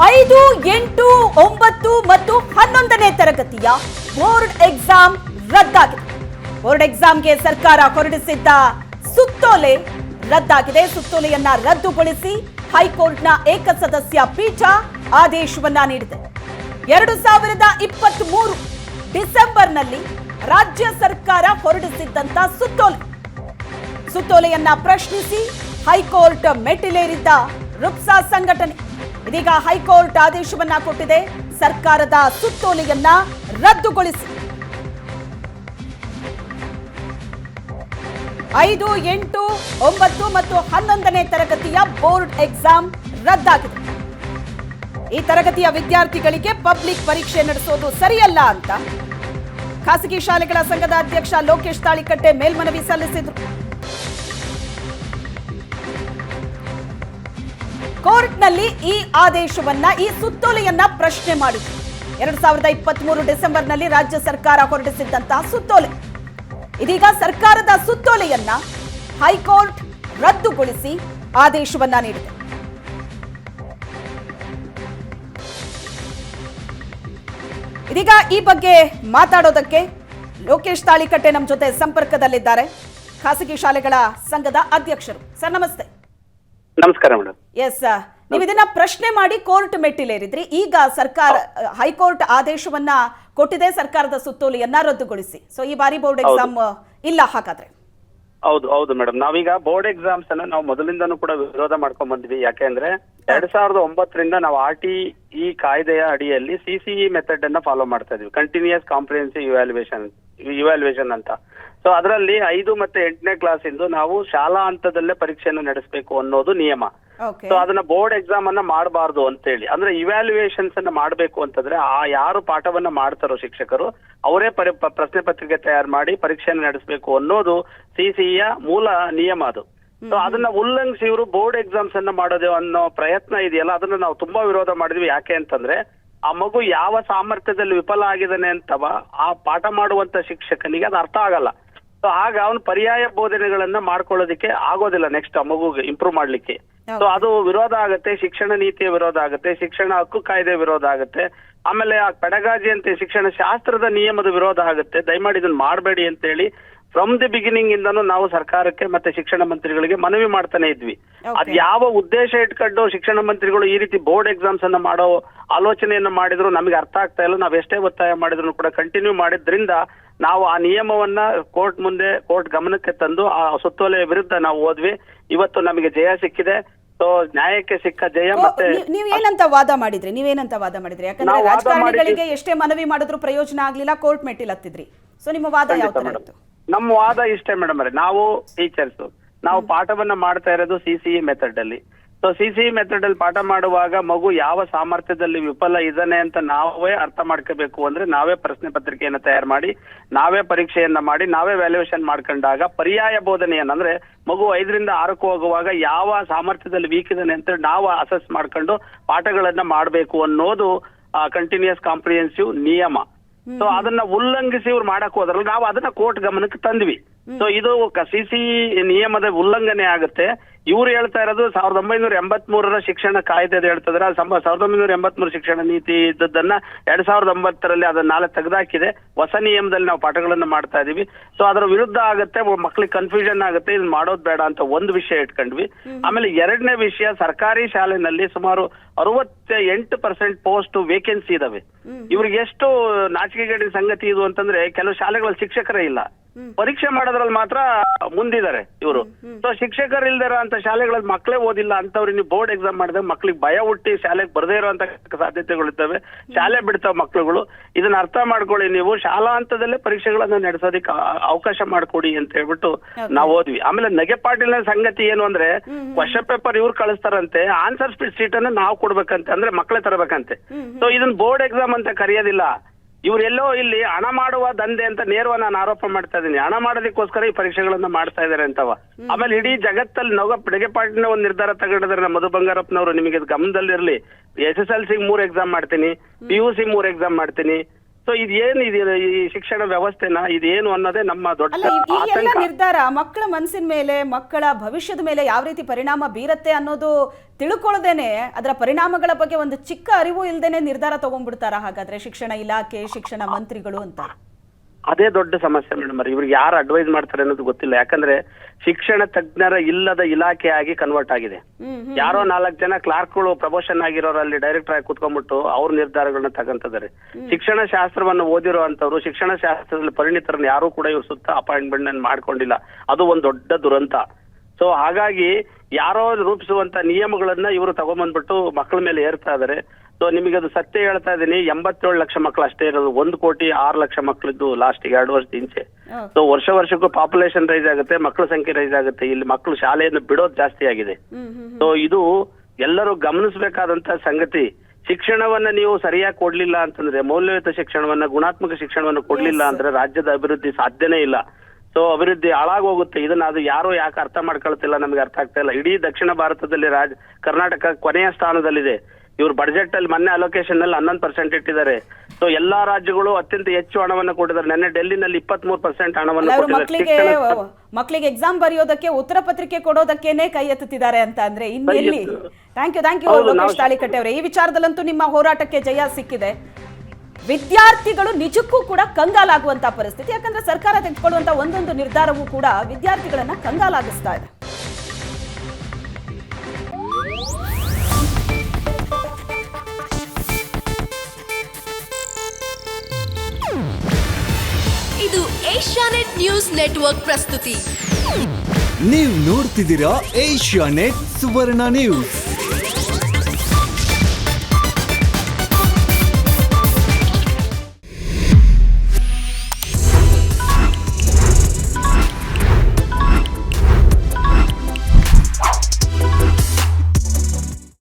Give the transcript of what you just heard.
5, 8, 9 ಮತ್ತು 11ನೇ ತರಗತಿಯ board exam ರದ್ದಾಗಿದೆ. Board ಎಕ್ಸಾಮ್ಗೆ ಸರ್ಕಾರ ಹೊರಡಿಸಿದ್ದ ಸುತ್ತೋಲೆ ರದ್ದಾಗಿದೆ. ಸುತ್ತೋಲೆಯನ್ನ ರದ್ದುಗೊಳಿಸಿ ಹೈಕೋರ್ಟ್ನ ಏಕಸದಸ್ಯ ಪೀಠ ಆದೇಶವನ್ನ ನೀಡಿದೆ. 2023 ಡಿಸೆಂಬರ್ನಲ್ಲಿ ರಾಜ್ಯ ಸರ್ಕಾರ ಹೊರಡಿಸಿದ್ದಂತ ಸುತ್ತೋಲೆಯನ್ನ ಪ್ರಶ್ನಿಸಿ ಹೈಕೋರ್ಟ್ ಮೆಟ್ಟಿಲೇರಿದ್ದ ರುಪ್ಸಾ ಸಂಘಟನೆ ಇದೀಗ ಹೈಕೋರ್ಟ್ ಆದೇಶವನ್ನ ಕೊಟ್ಟಿದೆ. ಸರ್ಕಾರದ ಸುತ್ತೋಲೆಯನ್ನ ರದ್ದುಗೊಳಿಸಿ 5, 8, 9 ಮತ್ತು 11ನೇ ತರಗತಿಯ ಬೋರ್ಡ್ ಎಕ್ಸಾಮ್ ರದ್ದಾಗಿದೆ. ಈ ತರಗತಿಯ ವಿದ್ಯಾರ್ಥಿಗಳಿಗೆ ಪಬ್ಲಿಕ್ ಪರೀಕ್ಷೆ ನಡೆಸೋದು ಸರಿಯಲ್ಲ ಅಂತ ಖಾಸಗಿ ಶಾಲೆಗಳ ಸಂಘದ ಅಧ್ಯಕ್ಷ ಲೋಕೇಶ್ ತಾಳಿಕಟ್ಟೆ ಮೇಲ್ಮನವಿ ಸಲ್ಲಿಸಿದ್ರು. ಕೋರ್ಟ್ನಲ್ಲಿ ಈ ಆದೇಶವನ್ನ ಈ ಸುತ್ತೋಲೆಯನ್ನ ಪ್ರಶ್ನೆ ಮಾಡಿದ್ರು. 2023 ಡಿಸೆಂಬರ್ನಲ್ಲಿ ರಾಜ್ಯ ಸರ್ಕಾರ ಹೊರಡಿಸಿದ್ದಂತಹ ಸುತ್ತೋಲೆ ಇದೀಗ ಸರ್ಕಾರದ ಸುತ್ತೋಲೆಯನ್ನ ಹೈಕೋರ್ಟ್ ರದ್ದುಗೊಳಿಸಿ ಆದೇಶವನ್ನ ನೀಡಿದೆ. ಇದೀಗ ಈ ಬಗ್ಗೆ ಮಾತಾಡೋದಕ್ಕೆ ಲೋಕೇಶ್ ತಾಳಿಕಟ್ಟೆ ನಮ್ಮ ಜೊತೆ ಸಂಪರ್ಕದಲ್ಲಿದ್ದಾರೆ. ಖಾಸಗಿ ಶಾಲೆಗಳ ಸಂಘದ ಅಧ್ಯಕ್ಷರು. ಸರ್ ನಮಸ್ತೆ. ನಮಸ್ಕಾರ ಮೇಡಮ್. ಎಸ್, ನೀವು ಇದನ್ನ ಪ್ರಶ್ನೆ ಮಾಡಿ ಕೋರ್ಟ್ ಮೆಟ್ಟಿಲೇರಿದ್ರಿ. ಈಗ ಸರ್ಕಾರ ಹೈಕೋರ್ಟ್ ಆದೇಶವನ್ನ ಕೊಟ್ಟಿದೆ ಸರ್ಕಾರದ ಸುತ್ತೋಲೆಯನ್ನ ರದ್ದುಗೊಳಿಸಿ. ಸೊ ಈ ಬಾರಿ ಬೋರ್ಡ್ ಎಕ್ಸಾಮ್ ಇಲ್ಲ ಹಾಗಾದ್ರೆ? ಹೌದು ಮೇಡಮ್. ನಾವೀಗ ಬೋರ್ಡ್ ಎಕ್ಸಾಮ್ಸ್ ಅನ್ನ ನಾವು ಮೊದಲಿಂದನೂ ಕೂಡ ವಿರೋಧ ಮಾಡ್ಕೊಂಡ್ ಬಂದ್ವಿ. ಯಾಕೆಂದ್ರೆ 2009ರಿಂದ ನಾವು RTE ಕಾಯ್ದೆಯ ಅಡಿಯಲ್ಲಿ CCE ಮೆಥಡ್ ಅನ್ನ ಫಾಲೋ ಮಾಡ್ತಾ ಇದೀವಿ, ಕಂಟಿನ್ಯೂಸ್ ಕಾಂಪ್ರಿಹೆನ್ಸಿವ್ ಇವ್ಯಾಲ್ಯೂಯೇಷನ್ ಅಂತ. ಸೊ ಅದರಲ್ಲಿ 5 ಮತ್ತೆ 8ನೇ ಕ್ಲಾಸ್ ಇಂದು ನಾವು ಶಾಲಾ ಹಂತದಲ್ಲೇ ಪರೀಕ್ಷೆಯನ್ನು ನಡೆಸಬೇಕು ಅನ್ನೋದು ನಿಯಮ. ಸೊ ಅದನ್ನ ಬೋರ್ಡ್ ಎಕ್ಸಾಮ್ ಅನ್ನ ಮಾಡಬಾರ್ದು ಅಂತೇಳಿ, ಅಂದ್ರೆ ಇವ್ಯಾಲ್ಯೂಯೇಷನ್ಸ್ ಅನ್ನ ಮಾಡಬೇಕು ಅಂತಂದ್ರೆ ಯಾರು ಪಾಠವನ್ನ ಮಾಡ್ತಾರೋ ಶಿಕ್ಷಕರು ಅವರೇ ಪ್ರಶ್ನೆ ಪತ್ರಿಕೆ ತಯಾರು ಮಾಡಿ ಪರೀಕ್ಷೆಯನ್ನು ನಡೆಸಬೇಕು ಅನ್ನೋದು CCEಯ ಮೂಲ ನಿಯಮ ಅದು. ಸೊ ಅದನ್ನ ಉಲ್ಲಂಘಿಸಿ ಇವರು ಬೋರ್ಡ್ ಎಕ್ಸಾಮ್ಸ್ ಅನ್ನ ಮಾಡೋದು ಅನ್ನೋ ಪ್ರಯತ್ನ ಇದೆಯಲ್ಲ, ಅದನ್ನ ನಾವು ತುಂಬಾ ವಿರೋಧ ಮಾಡಿದ್ವಿ. ಯಾಕೆ ಅಂತಂದ್ರೆ ಆ ಮಗು ಯಾವ ಸಾಮರ್ಥ್ಯದಲ್ಲಿ ವಿಫಲ ಆಗಿದ್ದಾನೆ ಅಂತವ ಆ ಪಾಠ ಮಾಡುವಂತ ಶಿಕ್ಷಕನಿಗೆ ಅದು ಅರ್ಥ ಆಗಲ್ಲ. ಸೊ ಆಗ ಅವನು ಪರ್ಯಾಯ ಬೋಧನೆಗಳನ್ನ ಮಾಡ್ಕೊಳ್ಳೋದಿಕ್ಕೆ ಆಗೋದಿಲ್ಲ ನೆಕ್ಸ್ಟ್ ಆ ಮಗುಗೆ ಇಂಪ್ರೂವ್ ಮಾಡ್ಲಿಕ್ಕೆ. ಸೊ ಅದು ವಿರೋಧ ಆಗುತ್ತೆ, ಶಿಕ್ಷಣ ನೀತಿಯ ವಿರೋಧ ಆಗುತ್ತೆ, ಶಿಕ್ಷಣ ಹಕ್ಕು ಕಾಯ್ದೆ ವಿರೋಧ ಆಗುತ್ತೆ, ಆಮೇಲೆ ಆ ಪೆಡಗಾಜಿ ಅಂತ ಶಿಕ್ಷಣ ಶಾಸ್ತ್ರದ ನಿಯಮದ ವಿರೋಧ ಆಗುತ್ತೆ. ದಯಮಾಡಿ ಇದನ್ನ ಮಾಡಬೇಡಿ ಅಂತ ಹೇಳಿ ಫ್ರಮ್ ದಿ ಬಿಗಿನಿಂಗ್ ಇಂದನೂ ನಾವು ಸರ್ಕಾರಕ್ಕೆ ಮತ್ತೆ ಶಿಕ್ಷಣ ಮಂತ್ರಿಗಳಿಗೆ ಮನವಿ ಮಾಡ್ತಾನೆ ಇದ್ವಿ. ಅದ್ ಯಾವ ಉದ್ದೇಶ ಇಟ್ಕೊಂಡು ಶಿಕ್ಷಣ ಮಂತ್ರಿಗಳು ಈ ರೀತಿ ಬೋರ್ಡ್ ಎಕ್ಸಾಮ್ಸ್ ಅನ್ನ ಮಾಡೋ ಆಲೋಚನೆಯನ್ನ ಮಾಡಿದ್ರು ನಮಗೆ ಅರ್ಥ ಆಗ್ತಾ ಇಲ್ಲ. ನಾವ್ ಎಷ್ಟೇ ಒತ್ತಾಯ ಮಾಡಿದ್ರು ಕೂಡ ಕಂಟಿನ್ಯೂ ಮಾಡಿದ್ರಿಂದ ನಾವು ಆ ನಿಯಮವನ್ನ ಕೋರ್ಟ್ ಗಮನಕ್ಕೆ ತಂದು ಆ ಸುತ್ತೋಲೆಯ ವಿರುದ್ಧ ನಾವು ಹೋದ್ವಿ. ಇವತ್ತು ನಮಗೆ ಜಯ ಸಿಕ್ಕಿದೆ. ಸೊ ನ್ಯಾಯಕ್ಕೆ ಸಿಕ್ಕ ಜಯ. ಮತ್ತೆ ನೀವೇನಂತ ವಾದ ಮಾಡಿದ್ರಿ? ಯಾಕಂದ್ರೆ ರಾಜಕಾರಣಿಗಳಿಗೆ ಎಷ್ಟೇ ಮನವಿ ಮಾಡಿದ್ರು ಪ್ರಯೋಜನ ಆಗ್ಲಿಲ್ಲ, ಕೋರ್ಟ್ ಮೆಟ್ಟಿಲತ್ತಿದ್ರಿ. ಸೊ ನಿಮ್ಮ ವಾದ ಯಾವ ತರ ಇತ್ತು? ನಮ್ಮ ವಾದ ಇಷ್ಟೇ ಮೇಡಮ್ ಅವರೇ, ನಾವು ಟೀಚರ್ಸ್ ನಾವು ಪಾಠವನ್ನ ಮಾಡ್ತಾ ಇರೋದು CCE ಮೆಥಡ್ ಅಲ್ಲಿ. ಸೊ CCE ಮೆಥಡ್ ಅಲ್ಲಿ ಪಾಠ ಮಾಡುವಾಗ ಮಗು ಯಾವ ಸಾಮರ್ಥ್ಯದಲ್ಲಿ ವಿಫಲ ಇದ್ದಾನೆ ಅಂತ ನಾವೇ ಅರ್ಥ ಮಾಡ್ಕೋಬೇಕು. ಅಂದ್ರೆ ನಾವೇ ಪ್ರಶ್ನೆ ಪತ್ರಿಕೆಯನ್ನ ತಯಾರು ಮಾಡಿ, ನಾವೇ ಪರೀಕ್ಷೆಯನ್ನ ಮಾಡಿ, ನಾವೇ ವ್ಯಾಲ್ಯೂಯೇಷನ್ ಮಾಡ್ಕೊಂಡಾಗ ಪರ್ಯಾಯ ಬೋಧನೆಯನ್ನ ಅಂದ್ರೆ ಮಗು 5ರಿಂದ 6ಕ್ಕೆ ಹೋಗುವಾಗ ಯಾವ ಸಾಮರ್ಥ್ಯದಲ್ಲಿ ವೀಕ್ ಇದ್ದಾನೆ ಅಂತ ನಾವು ಅಸೆಸ್ ಮಾಡ್ಕೊಂಡು ಪಾಠಗಳನ್ನ ಮಾಡ್ಬೇಕು ಅನ್ನೋದು ಕಂಟಿನ್ಯೂಸ್ ಕಾಂಪ್ರಿಹೆನ್ಸಿವ್ ನಿಯಮ. ಸೊ ಅದನ್ನ ಉಲ್ಲಂಘಿಸಿ ಇವ್ರು ಮಾಡಕ್ ಹೋದ್ರಲ್ಲ, ನಾವು ಅದನ್ನ ಕೋರ್ಟ್ ಗಮನಕ್ಕೆ ತಂದ್ವಿ. ಸೊ ಇದು CCE ನಿಯಮದ ಉಲ್ಲಂಘನೆ ಆಗುತ್ತೆ. ಇವ್ರು ಹೇಳ್ತಾ ಇರೋದು 1983 ಶಿಕ್ಷಣ ಕಾಯ್ದೆ ಹೇಳ್ತಿದ್ರೆ 1983 ಶಿಕ್ಷಣ ನೀತಿ ಇದ್ದದನ್ನ 2009ರಲ್ಲಿ ಅದನ್ನ ತೆಗೆದಾಕಿದೆ. ಹೊಸ ನಿಯಮದಲ್ಲಿ ನಾವು ಪಾಠಗಳನ್ನ ಮಾಡ್ತಾ ಇದೀವಿ. ಸೊ ಅದರ ವಿರುದ್ಧ ಆಗುತ್ತೆ, ಮಕ್ಳಿಗೆ ಕನ್ಫ್ಯೂಷನ್ ಆಗುತ್ತೆ, ಇದನ್ನ ಮಾಡೋದ್ ಬೇಡ ಅಂತ ಒಂದು ವಿಷಯ ಇಟ್ಕೊಂಡ್ವಿ. ಆಮೇಲೆ ಎರಡನೇ ವಿಷಯ, ಸರ್ಕಾರಿ ಶಾಲೆನಲ್ಲಿ ಸುಮಾರು 68% ಪೋಸ್ಟ್ ವೇಕೆನ್ಸಿ ಇದಾವೆ. ಇವ್ರಿಗೆ ಎಷ್ಟು ನಾಚಿಕೆಗೇಡಿನ ಸಂಗತಿ ಇದು ಅಂತಂದ್ರೆ ಕೆಲವು ಶಾಲೆಗಳಲ್ಲಿ ಶಿಕ್ಷಕರೇ ಇಲ್ಲ, ಪರೀಕ್ಷೆ ಮಾಡೋದ್ರಲ್ಲಿ ಮಾತ್ರ ಮುಂದಿದ್ದಾರೆ ಇವರು. ಸೊ ಶಿಕ್ಷಕರು ಇಲ್ದಿರೋ ಅಂತ ಶಾಲೆಗಳಲ್ಲಿ ಮಕ್ಕಳೇ ಓದಿಲ್ಲ ಅಂತವ್ರಿಗೆ ನೀವು ಬೋರ್ಡ್ ಎಕ್ಸಾಮ್ ಮಾಡಿದಾಗ ಮಕ್ಳಿಗೆ ಭಯ ಹುಟ್ಟಿ ಶಾಲೆಗೆ ಬರದೇ ಇರುವಂತ ಸಾಧ್ಯತೆಗಳಿರ್ತವೆ, ಶಾಲೆ ಬಿಡ್ತಾವ ಮಕ್ಳುಗಳು. ಇದನ್ನ ಅರ್ಥ ಮಾಡ್ಕೊಳ್ಳಿ, ನೀವು ಶಾಲಾ ಹಂತದಲ್ಲೇ ಪರೀಕ್ಷೆಗಳನ್ನ ನಡೆಸೋದಕ್ಕೆ ಅವಕಾಶ ಮಾಡ್ಕೊಡಿ ಅಂತ ಹೇಳ್ಬಿಟ್ಟು ನಾವು ಓದ್ವಿ. ಆಮೇಲೆ ನಗೆಪಾಟಿನ ಸಂಗತಿ ಏನು ಅಂದ್ರೆ ಕ್ವಶನ್ ಪೇಪರ್ ಇವ್ರು ಕಳಿಸ್ತಾರಂತೆ, ಆನ್ಸರ್ ಶೀಟ್ ಅನ್ನ ನಾವು ಕೊಡ್ಬೇಕಂತೆ, ಅಂದ್ರೆ ಮಕ್ಕಳೇ ತರಬೇಕಂತೆ. ಸೊ ಇದನ್ನ ಬೋರ್ಡ್ ಎಕ್ಸಾಮ್ ಅಂತ ಕರೆಯೋದಿಲ್ಲ. ಇವರೆಲ್ಲೋ ಇಲ್ಲಿ ಹಣ ಮಾಡುವ ದಂಧೆ ಅಂತ ನೇರವಾಗಿ ನಾನು ಆರೋಪ ಮಾಡ್ತಾ ಇದ್ದೀನಿ. ಹಣ ಮಾಡೋದಕ್ಕೋಸ್ಕರ ಈ ಪರೀಕ್ಷೆಗಳನ್ನ ಮಾಡ್ತಾ ಇದಾರೆ ಅಂತವ. ಆಮೇಲೆ ಇಡೀ ಜಗತ್ತಲ್ಲಿ ನಗೆಪಾಟಿನ ಒಂದು ನಿರ್ಧಾರ ತಗೊಂಡಿದ್ದಾರೆ ನಮ್ಮ ಮಧು ಬಂಗಾರಪ್ಪನವರು. ನಿಮಗೆ ಗಮನದಲ್ಲಿರ್ಲಿ, SSLC 3 ಎಕ್ಸಾಮ್ ಮಾಡ್ತೀನಿ, PUC 3 ಎಕ್ಸಾಮ್ ಮಾಡ್ತೀನಿ, ಸೊ ಇದೇನು ಈ ಶಿಕ್ಷಣ ವ್ಯವಸ್ಥೆನ ಇದೇನು ಅನ್ನೋದೇ ನಮ್ಮ ದೊಡ್ಡ ಅಲ್ಲ ಈ ಎಲ್ಲ ಆತಂಕ. ನಿರ್ಧಾರ ಮಕ್ಕಳ ಮನಸ್ಸಿನ ಮೇಲೆ, ಮಕ್ಕಳ ಭವಿಷ್ಯದ ಮೇಲೆ ಯಾವ ರೀತಿ ಪರಿಣಾಮ ಬೀರತ್ತೆ ಅನ್ನೋದು ತಿಳ್ಕೊಳ್ಳದೇನೆ, ಅದರ ಪರಿಣಾಮಗಳ ಬಗ್ಗೆ ಒಂದು ಚಿಕ್ಕ ಅರಿವು ಇಲ್ದೇನೆ ನಿರ್ಧಾರ ತಗೊಂಡ್ಬಿಡ್ತಾರ ಹಾಗಾದ್ರೆ ಶಿಕ್ಷಣ ಇಲಾಖೆ, ಶಿಕ್ಷಣ ಮಂತ್ರಿಗಳು ಅಂತ? ಅದೇ ದೊಡ್ಡ ಸಮಸ್ಯೆ ಮೇಡಮ್. ಇವ್ರಿಗೆ ಯಾರು ಅಡ್ವೈಸ್ ಮಾಡ್ತಾರೆ ಅನ್ನೋದು ಗೊತ್ತಿಲ್ಲ. ಯಾಕಂದ್ರೆ ಶಿಕ್ಷಣ ತಜ್ಞರ ಇಲ್ಲದ ಇಲಾಖೆ ಆಗಿ ಕನ್ವರ್ಟ್ ಆಗಿದೆ. ಯಾರೋ 4 ಜನ ಕ್ಲಾರ್ಕ್ಗಳು ಪ್ರಮೋಷನ್ ಆಗಿರೋರಲ್ಲಿ ಡೈರೆಕ್ಟರ್ ಆಗಿ ಕುತ್ಕೊಂಡ್ಬಿಟ್ಟು ಅವ್ರ ನಿರ್ಧಾರಗಳನ್ನ ತಗಂತಿದ್ದಾರೆ. ಶಿಕ್ಷಣ ಶಾಸ್ತ್ರವನ್ನು ಓದಿರೋ ಅಂತವ್ರು, ಶಿಕ್ಷಣ ಶಾಸ್ತ್ರದಲ್ಲಿ ಪರಿಣಿತರನ್ನ ಯಾರು ಕೂಡ ಇವ್ರ ಸುತ್ತ ಅಪಾಯಿಂಟ್ಮೆಂಟ್ ಮಾಡ್ಕೊಂಡಿಲ್ಲ. ಅದು ಒಂದ್ ದೊಡ್ಡ ದುರಂತ. ಸೊ ಹಾಗಾಗಿ ಯಾರೋ ರೂಪಿಸುವಂತ ನಿಯಮಗಳನ್ನ ಇವರು ತಗೊಂಡ್ಬಂದ್ಬಿಟ್ಟು ಮಕ್ಕಳ ಮೇಲೆ ಏರ್ತಾ ಇದಾರೆ. ಸೊ ನಿಮಗೆ ಅದು ಸತ್ಯ ಹೇಳ್ತಾ ಇದೀನಿ, 87 ಲಕ್ಷ ಮಕ್ಕಳು ಅಷ್ಟೇ ಇರೋದು. 1,06,00,000 ಲಕ್ಷ ಮಕ್ಕಳಿದ್ದು ಲಾಸ್ಟ್ 2 ವರ್ಷದ ಹಿಂಚೆ. ಸೊ ವರ್ಷಕ್ಕೂ ಪಾಪ್ಯುಲೇಷನ್ ರೈಸ್ ಆಗುತ್ತೆ, ಮಕ್ಕಳ ಸಂಖ್ಯೆ ರೈಸ್ ಆಗುತ್ತೆ. ಇಲ್ಲಿ ಮಕ್ಕಳು ಶಾಲೆಯನ್ನು ಬಿಡೋದು ಜಾಸ್ತಿ ಆಗಿದೆ. ಸೊ ಇದು ಎಲ್ಲರೂ ಗಮನಿಸಬೇಕಾದಂತ ಸಂಗತಿ. ಶಿಕ್ಷಣವನ್ನ ನೀವು ಸರಿಯಾಗಿ ಕೊಡ್ಲಿಲ್ಲ ಅಂತಂದ್ರೆ, ಮೌಲ್ಯಯುತ ಶಿಕ್ಷಣವನ್ನ, ಗುಣಾತ್ಮಕ ಶಿಕ್ಷಣವನ್ನ ಕೊಡ್ಲಿಲ್ಲ ಅಂದ್ರೆ ರಾಜ್ಯದ ಅಭಿವೃದ್ಧಿ ಸಾಧ್ಯನೇ ಇಲ್ಲ. ಸೊ ಅಭಿವೃದ್ಧಿ ಹಾಳಾಗೋಗುತ್ತೆ. ಇದನ್ನ ಅದು ಯಾರು ಯಾಕೆ ಅರ್ಥ ಮಾಡ್ಕೊಳ್ತಿಲ್ಲ, ನಮ್ಗೆ ಅರ್ಥ ಆಗ್ತಾ ಇಲ್ಲ. ಇಡೀ ದಕ್ಷಿಣ ಭಾರತದಲ್ಲಿ ಕರ್ನಾಟಕ ಕೊನೆಯ ಸ್ಥಾನದಲ್ಲಿದೆ. ಇವ್ರು ಬಜೆಟ್ ಅಲ್ಲಿ ಮೊನ್ನೆ ಅಲೋಕೇಶನ್ ಅಲ್ಲಿ 11% ಇಟ್ಟಿದ್ದಾರೆ. ಸೊ ಎಲ್ಲಾ ರಾಜ್ಯಗಳು ಅತ್ಯಂತ ಹೆಚ್ಚು ಹಣವನ್ನು ಕೊಟ್ಟಿದ್ದಾರೆ. ನೆನ್ನೆ ಡೆಲ್ಲಿನಲ್ಲಿ 23% ಹಣವನ್ನು ಕೊಟ್ಟಿದ್ದಾರೆ. ಮಕ್ಕಳಿಗೆ ಎಕ್ಸಾಮ್ ಬರೆಯೋದಕ್ಕೆ, ಉತ್ತರ ಪತ್ರಿಕೆ ಕೊಡೋದಕ್ಕೇನೆ ಕೈ ಎತ್ತುತ್ತಿದ್ದಾರೆ ಅಂತ ಅಂದ್ರೆ ಇನ್ನೆಲ್ಲಿ? ಥ್ಯಾಂಕ್ ಯು ಲೋಕೇಶ್ ತಾಳಿಕಟ್ಟೆ ಅವರೇ. ಈ ವಿಚಾರದಲ್ಲಂತೂ ನಿಮ್ಮ ಹೋರಾಟಕ್ಕೆ ಜಯ ಸಿಕ್ಕಿದೆ. ವಿದ್ಯಾರ್ಥಿಗಳು ನಿಜಕ್ಕೂ ಕೂಡ ಕಂಗಾಲಾಗುವಂತ ಪರಿಸ್ಥಿತಿ. ಯಾಕಂದ್ರೆ ಸರ್ಕಾರ ತೆಗೆದುಕೊಳ್ಳುವಂತ ಒಂದೊಂದು ನಿರ್ಧಾರವೂ ಕೂಡ ವಿದ್ಯಾರ್ಥಿಗಳನ್ನ ಕಂಗಾಲಾಗಿಸ್ತಾ ಇದೆ. ಇದು ಏಷ್ಯಾನೆಟ್ ನ್ಯೂಸ್ ನೆಟ್ವರ್ಕ್ ಪ್ರಸ್ತುತಿ. ನೀವು ನೋಡ್ತಿದ್ದೀರಾ ಏಷ್ಯಾನೆಟ್ ಸುವರ್ಣ ನ್ಯೂಸ್.